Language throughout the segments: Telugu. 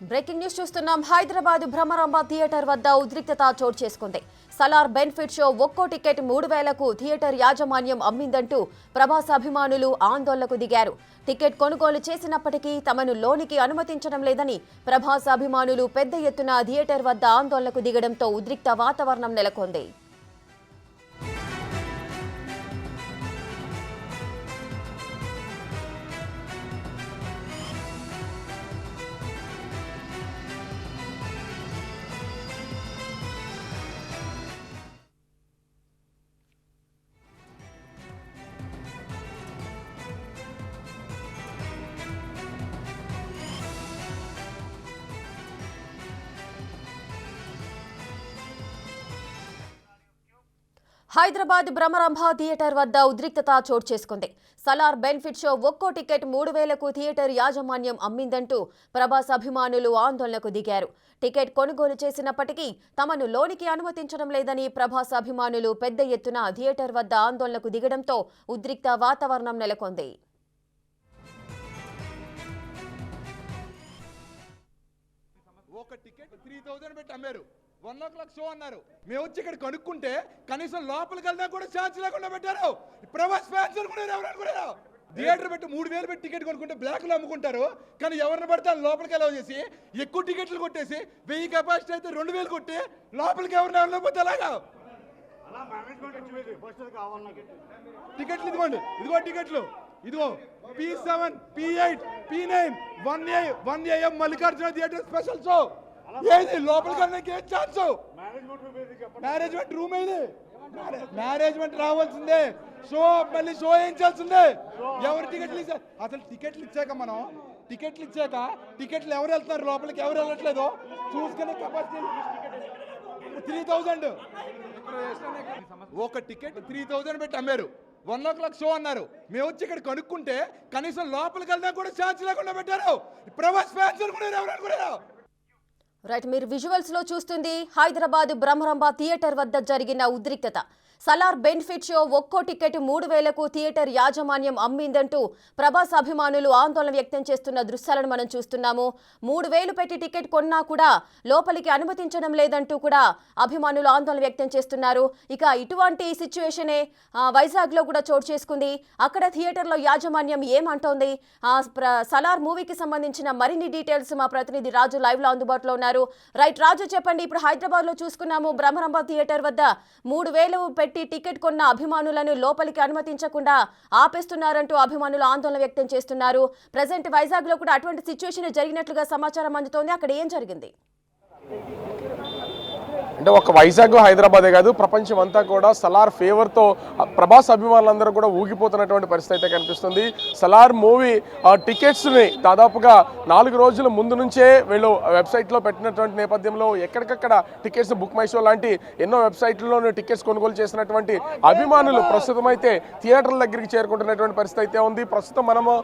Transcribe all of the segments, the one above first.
బ్రేకింగ్ న్యూస్ చూస్తున్నాం. హైదరాబాద్ భ్రమరాంబ థియేటర్ వద్ద ఉద్రిక్తత చోటు చేసుకుంది. సలార్ బెనిఫిట్ షో ఒక్కో టికెట్ 3,000కు థియేటర్ యాజమాన్యం అమ్మిందంటూ ప్రభాస్ అభిమానులు ఆందోళనకు దిగారు. టికెట్ కొనుగోలు చేసినప్పటికీ తమను లోనికి అనుమతించడం లేదని ప్రభాస్ అభిమానులు పెద్ద ఎత్తున థియేటర్ వద్ద ఆందోళనకు దిగడంతో ఉద్రిక్త వాతావరణం నెలకొంది. హైదరాబాద్ భ్రమరాంబ థియేటర్ వద్ద ఉద్రిక్తత చోటు చేసుకుంది. సలార్ బెనిఫిట్ షో ఒక్కో టికెట్ 3,000కు థియేటర్ యాజమాన్యం అమ్మిందంటూ ప్రభాస్ అభిమానులు ఆందోళనకు దిగారు. టికెట్ కొనుగోలు చేసినప్పటికీ తమను లోనికి అనుమతించడం లేదని ప్రభాస్ అభిమానులు పెద్ద ఎత్తున థియేటర్ వద్ద ఆందోళనకు దిగడంతో ఉద్రిక్త వాతావరణం నెలకొంది. ఒక టికెట్ 3,000 పెట్టి అమ్మారు. 1 o'clock షో అన్నారు. మేము వచ్చి ఇక్కడ కనుక్కుంటే కనీసం లోపలికి వెళ్దా కూడా ఛాన్స్ లేకుండా పెట్టారు. ప్రభాస్ ఫ్యాన్స్ అనుకున్నారు. థియేటర్ పెట్టి 3,000 పెట్టి టికెట్ కొనుక్కుంటే బ్లాక్ లో అమ్ముకుంటారు. కానీ ఎవరిని పడితే లోపలికి ఎలా చేసి ఎక్కువ టికెట్లు కొట్టేసి 1000 కెపాసిటీ అయితే 2,000 కొట్టి లోపలికి ఎవరిని వెళ్ళకపోతే ఎలాగా? టికెట్లు ఇదిగోండి, ఇదిగో టికెట్లు, ఇదిగో P7, P8, P9, 1 AM Mallikarjuna theatre special show. ఏది లోపలికి వెళ్ళడానికి ఏం ఛాన్స్? మేనేజ్మెంట్ రూమ్ ఏది? మేనేజ్మెంట్ రావాల్సిందే. షో మళ్ళీ షో వేయించాల్సిందే. ఎవరు టికెట్లు ఇచ్చారు? అసలు టికెట్లు ఇచ్చాక టికెట్లు ఎవరు వెళ్తున్నారు లోపలికి, ఎవరు వెళ్ళట్లేదు చూసుకునే కెపాసిటీ 3,000. ఒక టికెట్ 3,000 పెట్టి అమ్మారు. 1 o'clock షో అన్నారు. మేము వచ్చి ఇక్కడ కనుక్కుంటే కనీసం లోపలికి వెళ్దా కూడా ఛాన్స్ లేకుండా పెట్టారు. ప్రభాస్ ఫ్యాన్స్ అనుకున్నారు. రైట్, మీరు విజువల్స్ లో చూస్తుంది హైదరాబాద్ భ్రమరాంబ థియేటర్ వద్ద జరిగిన ఉద్రిక్తత. సలార్ బెనిఫిట్ షో ఒక్కో టికెట్ 3,000కు థియేటర్ యాజమాన్యం అమ్మిందంటూ ప్రభాస్ అభిమానులు ఆందోళన వ్యక్తం చేస్తున్న దృశ్యాలను మనం చూస్తున్నాము. 3,000 పెట్టి టికెట్ కొన్నా కూడా లోపలికి అనుమతించడం లేదంటూ కూడా అభిమానులు ఆందోళన వ్యక్తం చేస్తున్నారు. ఇక ఇటువంటి సిచ్యువేషనే వైజాగ్లో కూడా చోటు చేసుకుంది. అక్కడ థియేటర్లో యాజమాన్యం ఏమంటోంది? సలార్ మూవీకి సంబంధించిన మరిన్ని డీటెయిల్స్ మా ప్రతినిధి రాజు లైవ్ లో అందుబాటులో ఉన్నారు. రైట్ రాజు, చెప్పండి. ఇప్పుడు హైదరాబాద్ లో చూసుకున్నాము, భ్రమరాంబ థియేటర్ వద్ద 3,000 పెట్టి టికెట్ కొన్న అభిమానులను లోపలికి అనుమతించకుండా ఆపేస్తున్నారంటూ అభిమానులు ఆందోళన వ్యక్తం చేస్తున్నారు. ప్రజెంట్ వైజాగ్ లో కూడా అటువంటి సిచ్యువేషన్ జరిగినట్లుగా సమాచారం అందుతోంది. అక్కడ ఏం జరిగింది? అంటే ఒక వైజాగ్ హైదరాబాదే కాదు, ప్రపంచం అంతా కూడా సలార్ ఫేవర్తో ప్రభాస్ అభిమానులందరూ కూడా ఊగిపోతున్నటువంటి పరిస్థితి అయితే కనిపిస్తుంది. సలార్ మూవీ టికెట్స్ని దాదాపుగా 4 రోజుల ముందు నుంచే వీళ్ళు వెబ్సైట్లో పెట్టినటువంటి నేపథ్యంలో ఎక్కడికక్కడ టికెట్స్ బుక్ మై షో లాంటి ఎన్నో వెబ్సైట్లలో టికెట్స్ కొనుగోలు చేసినటువంటి అభిమానులు ప్రస్తుతం అయితే థియేటర్ల దగ్గరికి చేరుకుంటున్నటువంటి పరిస్థితి అయితే ఉంది. ప్రస్తుతం మనము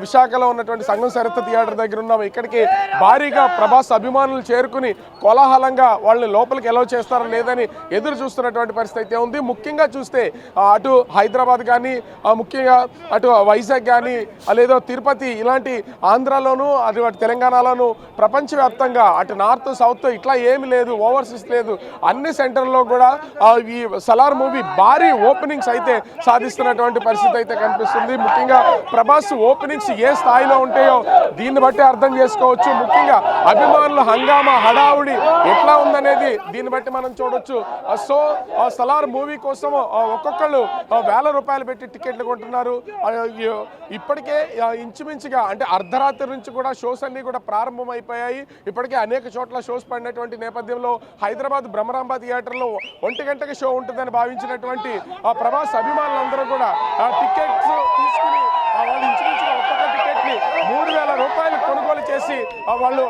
విశాఖలో ఉన్నటువంటి సంగం సరిత్త థియేటర్ దగ్గర ఉన్నాము. ఇక్కడికి భారీగా ప్రభాస్ అభిమానులు చేరుకుని కోలాహలంగా వాళ్ళని లోపలికి ఎలా చేస్తారో లేదని ఎదురు చూస్తున్నటువంటి పరిస్థితి అయితే ఉంది. ముఖ్యంగా చూస్తే అటు హైదరాబాద్ కానీ, ముఖ్యంగా అటు వైజాగ్ కానీ, లేదా తిరుపతి, ఇలాంటి ఆంధ్రాలోను అటు తెలంగాణలోను ప్రపంచవ్యాప్తంగా అటు నార్త్ సౌత్ ఇట్లా ఏమి లేదు, ఓవర్సీస్ లేదు, అన్ని సెంటర్లో కూడా ఈ సలార్ మూవీ భారీ ఓపెనింగ్స్ అయితే సాధిస్తున్నటువంటి పరిస్థితి అయితే కనిపిస్తుంది. ముఖ్యంగా ప్రభాస్ ఓపెనింగ్స్ ఏ స్థాయిలో ఉంటాయో దీన్ని బట్టి అర్థం చేసుకోవచ్చు. ముఖ్యంగా అభిమానుల హంగామా హడావుడి ఎట్లా ఉందనేది దీన్ని బట్టి మనం చూడొచ్చు. సో సలార్ మూవీ కోసం ఒక్కొక్కళ్ళు 1,000 రూపాయలు పెట్టి టికెట్లు కొంటున్నారు. ఇప్పటికే ఇంచుమించుగా అంటే అర్ధరాత్రి నుంచి కూడా షోస్ అన్ని కూడా ప్రారంభం అయిపోయాయి. ఇప్పటికే అనేక చోట్ల షోస్ పడినటువంటి నేపథ్యంలో హైదరాబాద్ భ్రమరాంబ థియేటర్లో 1 గంటకి షో ఉంటుందని భావించినటువంటి ప్రభాస్ అభిమానులందరూ కూడా టికెట్స్ తీసుకుని వాళ్ళు ఇంచుమించుగా ఒక్కొక్క టికెట్ని 3,000 రూపాయలు కొనుగోలు చేసి వాళ్ళు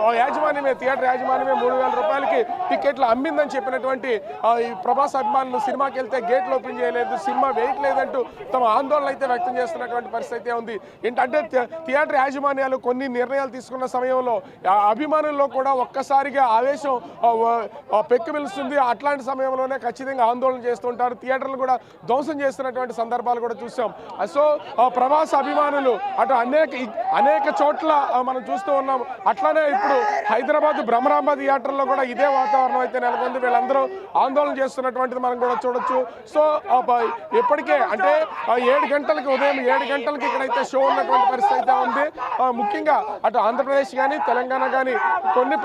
థియేటర్ యాజమాన్యమే 3,000 రూపాయలకి టికెట్లు అమ్మిందని చెప్పినటువంటి ఈ ప్రభాస్ అభిమానులు సినిమాకి వెళ్తే గేట్లు ఓపెన్ చేయలేదు, సినిమా వేయట్లేదంటూ తమ ఆందోళన అయితే వ్యక్తం చేస్తున్నటువంటి పరిస్థితి ఉంది. ఏంటంటే థియేటర్ యాజమాన్యాలు కొన్ని నిర్ణయాలు తీసుకున్న సమయంలో అభిమానుల్లో కూడా ఒక్కసారిగా ఆవేశం పెక్కిమిలుస్తుంది. అట్లాంటి సమయంలోనే ఖచ్చితంగా ఆందోళన చేస్తుంటారు. థియేటర్లు కూడా ధ్వంసం చేస్తున్నటువంటి సందర్భాలు కూడా చూసాం. సో ప్రభాస్ అభిమానులు అటు అనేక చోట్ల మనం చూస్తూ ఉన్నాం. అట్లానే ఇప్పుడు హైదరాబాద్ బ్రహ్మరాంబ థియేటర్లో కూడా ఇదే వాతావరణం అయితే నెలకొంది. వీళ్ళందరూ ఆందోళన చేస్తున్నటువంటిది మనం కూడా చూడొచ్చు. సో ఇప్పటికే అంటే 7 గంటలకి ఉదయం 7 గంటలకి ఇక్కడైతే షో ఉన్నటువంటి పరిస్థితి అయితే ఉంది. ముఖ్యంగా అటు ఆంధ్రప్రదేశ్ కానీ తెలంగాణ కానీ కొన్ని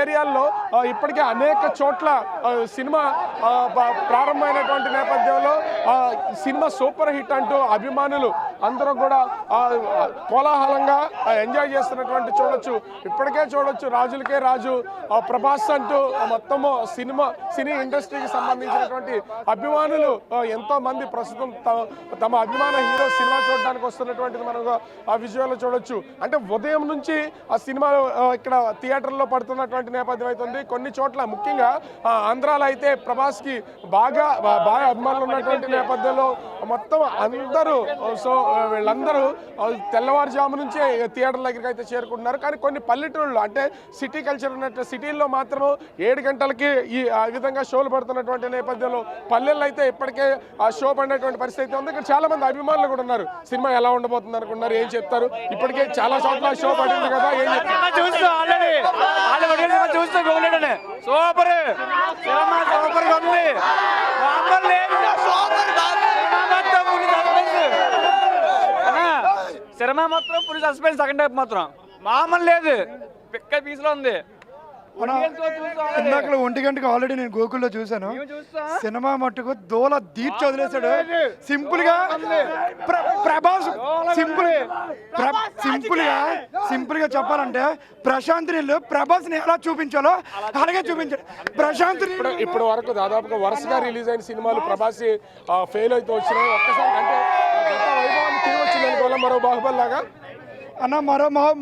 ఏరియాల్లో ఇప్పటికే అనేక చోట్ల సినిమా ప్రారంభమైనటువంటి నేపథ్యంలో సినిమా సూపర్ హిట్ అంటూ అభిమానులు అందరూ కూడా కోలాహలంగా ఎంజాయ్ చేస్తున్నటువంటి చూడొచ్చు. ఇప్పటికే చూడొచ్చు రాజులకే రాజు ప్రభాస్ అంటూ మొత్తము సినీ ఇండస్ట్రీకి సంబంధించినటువంటి అభిమానులు ఎంతో మంది ప్రస్తుతం తమ అభిమాన హీరో సినిమా చూడడానికి వస్తున్నటువంటిది మనం ఆ విజువల్లో చూడొచ్చు. అంటే ఉదయం నుంచి ఆ సినిమా ఇక్కడ థియేటర్లో పడుతున్నటువంటి నేపథ్యం అవుతుంది. కొన్ని చోట్ల ముఖ్యంగా ఆంధ్రాలో అయితే ప్రభాస్కి బాగా అభిమానులు ఉన్నటువంటి నేపథ్యంలో మొత్తం అందరూ సో వీళ్ళందరూ తెల్లవారుజాము నుంచే థియేటర్ దగ్గరికి అయితే చేరుకుంటున్నారు. కానీ కొన్ని పల్లెటూళ్ళు అంటే సిటీ కల్చర్ ఉన్నట్టు సిటీల్లో మాత్రం 7 గంటలకి ఆ విధంగా షోలు పడుతున్నటువంటి నేపథ్యంలో పల్లెల్లో అయితే ఇప్పటికే ఆ షో పడినటువంటి పరిస్థితి అయితే ఉంది. ఇక్కడ చాలా మంది అభిమానులు కూడా ఉన్నారు. సినిమా ఎలా ఉండబోతుంది అనుకున్నారు, ఏం చెప్తారు? ఇప్పటికే చాలా చోట్ల షో పడింది కదా, ఏం చెప్తారు? సినిమా మాత్రం ఫుల్ సస్పెన్స్, సెకండ్ హాఫ్ మాత్రం మామూలు లేదు, పిక్క పీస్ లో ఉంది. ఇందాక 1 గంటకి ఆల్రెడీ నేను గోకుల్లో చూసాను. సినిమా మట్టుకు దోల దీర్చి వదిలేశాడు. సింపుల్ గా ప్రభాస్ సింపుల్ గా చెప్పాలంటే ప్రశాంత్ నీళ్ళు ప్రభాస్ ని ఎలా చూపించాలో అలాగే చూపించాడు. ప్రశాంత్ ఇప్పటి వరకు దాదాపుగా వరుసగా రిలీజ్ అయిన సినిమాలు ప్రభాస్ ఫెయిల్ అయితే వచ్చినాయి. ఒక్కసారి అంటే వైభవాన్ని తిరిగి వచ్చింది అనుకోవాలా మరో బాహుబలి లాగా అన్న.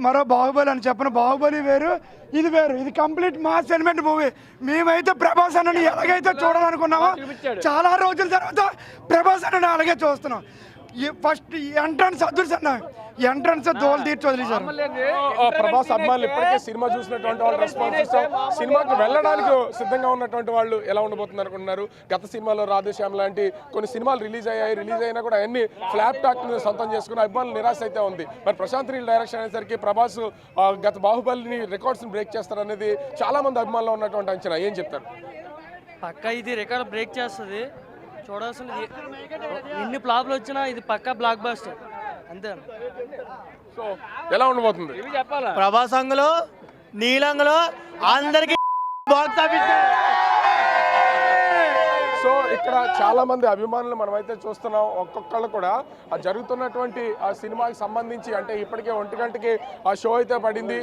మరో బాహుబలి అని చెప్పను. బాహుబలి వేరు, ఇది వేరు. ఇది కంప్లీట్ మాస్ ఎలిమెంట్ మూవీ. మేమైతే ప్రభాస్ అన్నని ఎలాగైతే చూడాలనుకున్నామో చాలా రోజుల తర్వాత ప్రభాస్ అన్నని అలాగే చూస్తున్నాం. ఫస్ట్ ఎంట్రన్స్ అద్దులు అన్న ఎంట్రన్స్ దోలు తీర్చి వదిలేశారు. ప్రభాస్ అభిమానులు ఇప్పటికే సినిమా చూసినటువంటి వాళ్ళు రెస్పాన్స్ ఇస్తాం. సినిమాకి వెళ్ళడానికి సిద్ధంగా ఉన్నటువంటి వాళ్ళు ఎలా ఉండబోతున్నారు అనుకుంటున్నారు? గత సినిమాలో రాధేశ్యామ్ లాంటి కొన్ని సినిమాలు రిలీజ్ అయినా కూడా అన్ని ఫ్లాప్ టాక్ సొంతం చేసుకుని అభిమానులు నిరాశ అయితే ఉంది. మరి ప్రశాంత్ నీల్ డైరెక్షన్ అనేసరికి ప్రభాస్ గత బాహుబలిని రికార్డ్స్ బ్రేక్ చేస్తారనేది చాలా మంది అభిమానులు ఉన్నటువంటి అంచనా. ఏం చెప్తారు? పక్కా ఇది రికార్డ్ బ్రేక్ చేస్తుంది. చూడాల్సిన ఎన్ని ఫ్లాప్లు వచ్చినా ఇది పక్కా బ్లాక్ బాస్టర్ అంతే. సో ఎలా ఉండబోతుంది? ప్రభాస్ అంగులో నీలంగులో అందరికి బాక్స్ ఆఫీస్. సో ఇక్కడ చాలా మంది అభిమానులు మనమైతే చూస్తున్నాం. ఒక్కొక్కళ్ళు కూడా ఆ జరుగుతున్నటువంటి ఆ సినిమాకి సంబంధించి అంటే ఇప్పటికే 1 గంటకి ఆ షో అయితే పడింది.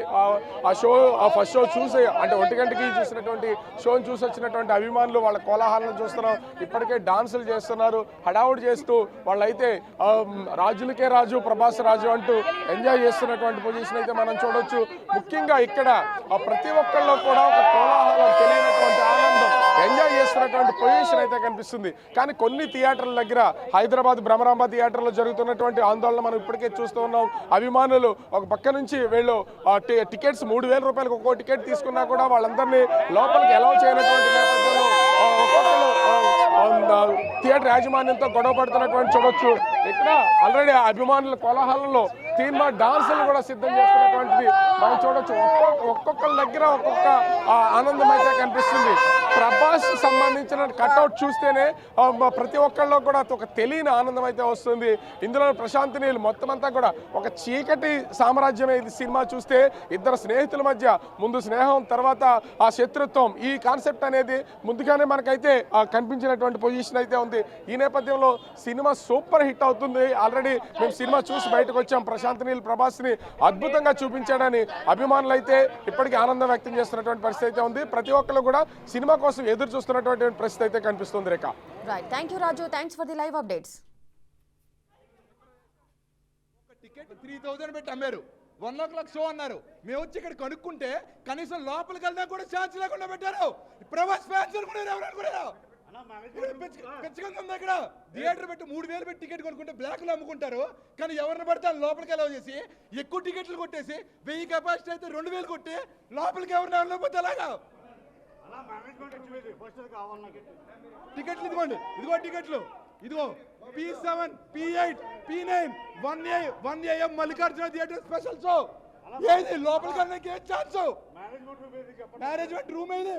ఆ షో ఫస్ట్ షో చూసి అంటే 1 గంటకి చూసినటువంటి షోని చూసి వచ్చినటువంటి అభిమానులు వాళ్ళ కోలాహలను చూస్తున్నాం. ఇప్పటికే డాన్సులు చేస్తున్నారు, హడావుడి చేస్తూ వాళ్ళైతే రాజులకే రాజు ప్రభాస్ రాజు అంటూ ఎంజాయ్ చేస్తున్నటువంటి పొజిషన్ అయితే మనం చూడొచ్చు. ముఖ్యంగా ఇక్కడ ప్రతి ఒక్కళ్ళు కూడా ఒక కోలాహలం, తెలియనటువంటి ఆనందం ఎంజాయ్ చేస్తున్నటువంటి పొజిషన్ అయితే కనిపిస్తుంది. కానీ కొన్ని థియేటర్ల దగ్గర హైదరాబాద్ బ్రహ్మరాంబ థియేటర్లో జరుగుతున్నటువంటి ఆందోళన మనం ఇప్పటికే చూస్తూ ఉన్నాం. అభిమానులు ఒక పక్క నుంచి వీళ్ళు టికెట్స్ 3000 రూపాయలకు ఒక్కో టికెట్ తీసుకున్నా కూడా వాళ్ళందరినీ లోపలికి అలౌ చేయనటువంటి నేపథ్యంలో ఒక్కొక్కరు థియేటర్ యాజమాన్యంతో గొడవ పడుతున్నటువంటి చూడొచ్చు. ఇక్కడ ఆల్రెడీ అభిమానుల కోలాహలంలో సినిమా డాన్సులు కూడా సిద్ధం చేస్తున్నటువంటిది మనం చూడొచ్చు. ఒక్కొక్కరి దగ్గర ఒక్కొక్క ఆనందం అయితే కనిపిస్తుంది. ప్రభాస్ సంబంధించిన కట్అవుట్ చూస్తేనే ప్రతి ఒక్కళ్ళలో కూడా ఒక తెలియని ఆనందం అయితే వస్తుంది. ఇందులో ప్రశాంత్ నీల్ మొత్తం అంతా కూడా ఒక చీకటి సామ్రాజ్యమే ఇది. సినిమా చూస్తే ఇద్దరు స్నేహితుల మధ్య ముందు స్నేహం, తర్వాత ఆ శత్రుత్వం, ఈ కాన్సెప్ట్ అనేది ముందుగానే మనకైతే కనిపించినటువంటి పొజిషన్ అయితే ఉంది. ఈ నేపథ్యంలో సినిమా సూపర్ హిట్ అవుతుంది. ఆల్రెడీ మేము సినిమా చూసి బయటకు వచ్చాం. ప్రశాంత్ నీల్ ప్రభాస్ని అద్భుతంగా చూపించాడని అభిమానులు అయితే ఇప్పటికీ ఆనందం వ్యక్తం చేస్తున్నటువంటి పరిస్థితి అయితే ఉంది. ప్రతి ఒక్కరు కూడా సినిమా కోసం ఎదురు చూస్తున్నటువంటి పరిస్థితి అయితే కనిపిస్తుంది. Rekha, right, thank you Raju, thanks for the live updates. Ticket 3000 పెట్టి అమ్మారు. 1 o'clock షో అన్నారు. మేము వచ్చి ఇక్కడ కనుక్కుంటే కనీసం లోపలికి వెళ్దా కూడా ఛాన్స్ లేకుండా పెట్టారు. ప్రభాస్ ఫ్యాన్స్ అనుకున్నారు, ఎవరు అనుకున్నారు? ఇక్కడ థియేటర్ పెట్టి 3000 పెట్టి టికెట్ కొనుక్కుంటే బ్లాక్ లో అమ్ముకుంటారు. కానీ ఎవరిని పడితే లోపలికి ఎలా చేసి ఎక్కువ టికెట్లు కొట్టేసి 1000 కెపాసిటీ అయితే 2000 కొట్టి లోపలికి ఎవరిని వెళ్ళకపోతే అలాగా టికెట్లు ఇదిగోండి, ఇదిగో టికెట్లు, ఇదిగో P7, P8, P9, 1AM Mallikarjuna theatre special show ఏది లోపలికి వెళ్ళడానికి ఏం ఛాన్స్? మేనేజ్మెంట్ రూమ్ ఏది?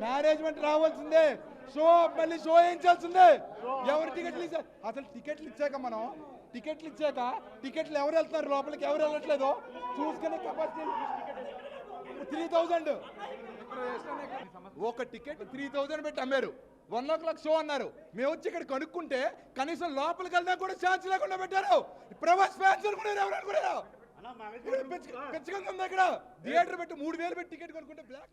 మేనేజ్మెంట్ రావాల్సిందే. షో మళ్ళీ షో ఏం చేయాల్సిందే. ఎవరు టికెట్లు ఇచ్చా? అసలు టికెట్లు ఇచ్చాక టికెట్లు ఎవరు వెళ్తున్నారు లోపలికి, ఎవరు వెళ్ళట్లేదు చూసుకునే కెపాసిటీ 3000. ఒక టికెట్ 3000 పెట్టి అమ్మారు. 1 o'clock షో అన్నారు. మేము వచ్చి ఇక్కడ కనుక్కుంటే కనీసం లోపలికి వెళ్ళడానికి కూడా ఛాన్స్ లేకుండా పెట్టారు. ప్రభాస్ ఫ్యాన్స్ అనుకున్నారు, ఎవరు అనుకున్నారు? పెంచుకుంది ఇక్కడ థియేటర్ పెట్టి 3000 పెట్టి టికెట్ కొనుక్కుంటే బ్లాక్